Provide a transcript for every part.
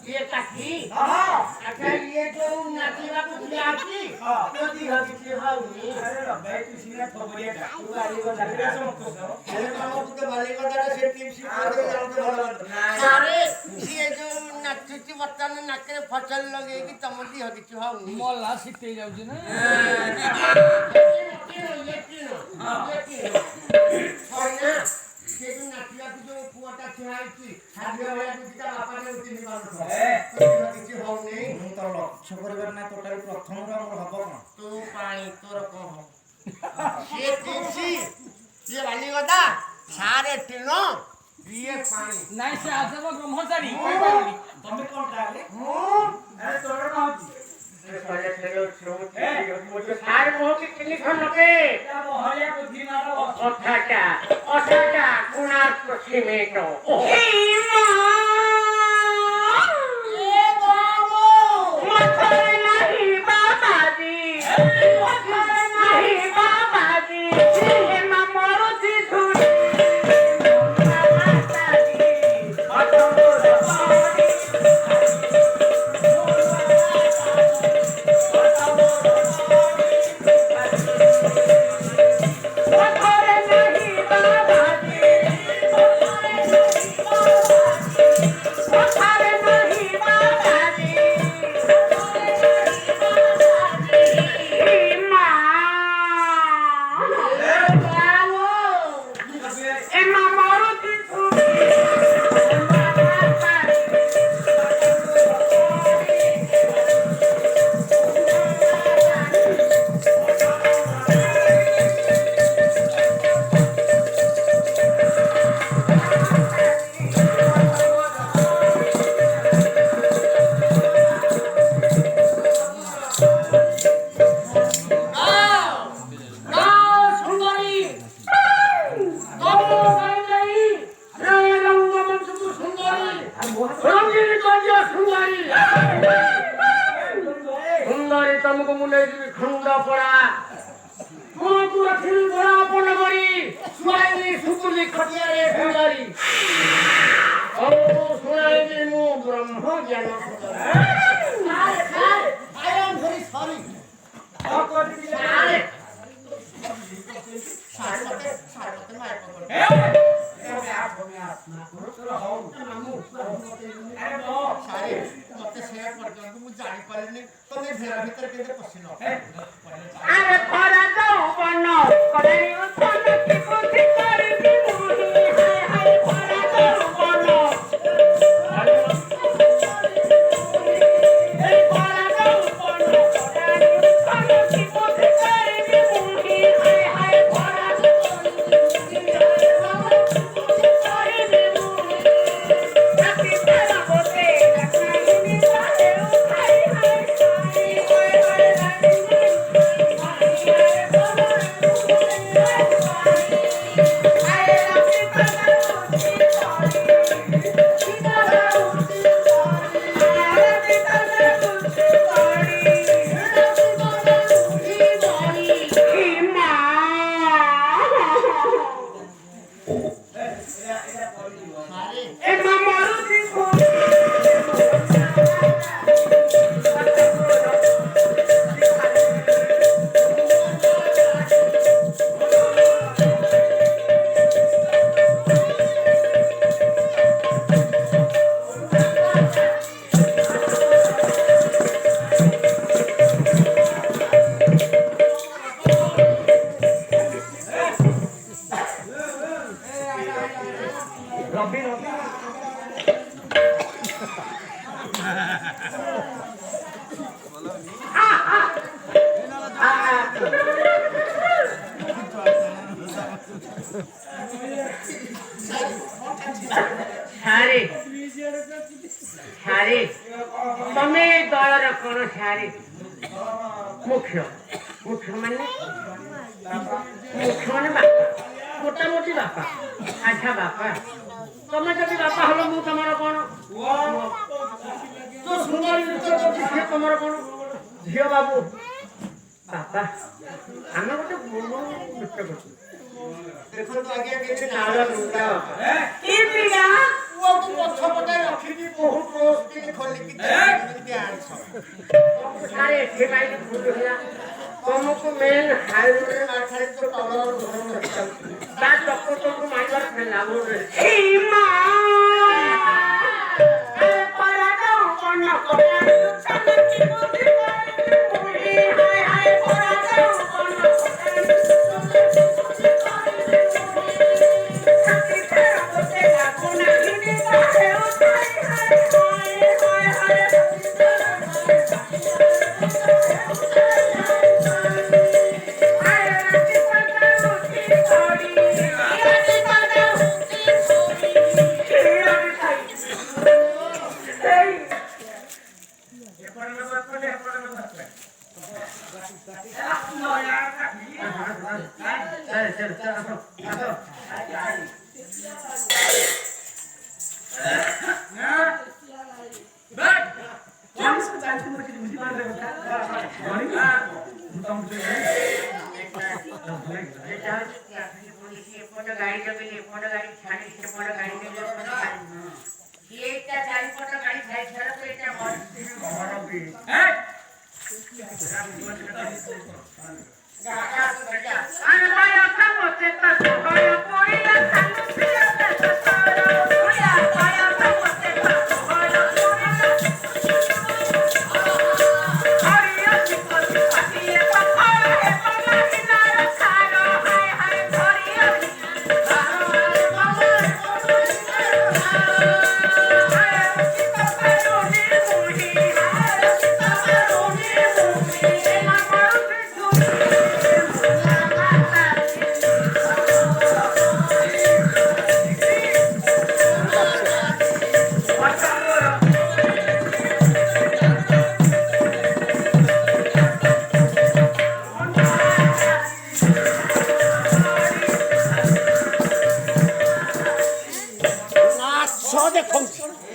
ये काठी अच्छा ये जो नाचीला कुछ आती तो दी हगी हाउनी अरे भाई तू सीना खबरिया का तू वाली को लगे समझतो अरे मामा तू तो वाली को लगा से टीम सी आगे जाते भला सारे ये जो नाचती बच्चन नाके फसल लगे कि तमदी हगी हाउनी मोला सिटे जाउछ ना ये से जो नाचिया जो पुआटा छाईची हागे वाला दिटा बापा ने उठी निकाल କିଛି ହଉନି ମୁଁ ତ ଲକ୍ଷ୍ୟ କରିବାର ନା ଟୋଟାଲି ପ୍ରଥମରୁ ଆମର ହବ କଣ ତୁ ପାଣି ତୋର କଣ ହବ ସିଏ ତିସି ସିଏ ବାଲି ଗଦା ସାରେ ଟିଣ ଇଏ ପାଣି ନାଇଁ ସେ ଆଜବ ବ୍ରହ୍ମଚାରୀ କହିପାରିନି ତମେ କଣ ତାହେଲେ ମୁଁ ଆରେ ତୋର କଣ ହଉଛି ସାରେ ଖେଳ ଛୋଟ ସାରେ ମୋକି କିନି ଖଣ୍ଡକେ ତା ବହଳିଆ ବୁଦ୍ଧି ମାର ଅଠାଟା କୋଣାର୍କ ସିମେଣ୍ଟ मुख्य मुख्य माने मोटा मोटी बापा अच्छा बापा तुम जब बापा हलो मु तुम कौन तो सुंदर तुम कौन झी बाबू बापा आम गोटे मित्र कर देखो तो आगे के नाल लुटा ए पिला वो तो पछ पटे रखी बहुत रोज के सारे एठे काई भूल होला तुमको मेन हाईवे मार खाली तो तमर घर ता चक्कर तुमको माइबार फेल लागो रे ए मां ए परा जाओ कोन कोन चलती बुद्धि मुड़ी हाय हाय परा जाओ कोन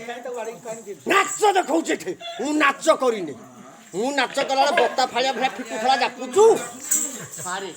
नाच देखौछ एठे हूँ नाच करिने हूँ नाच कला बत्ता फाड़िया भाया फिटू खेला जापुचु सारे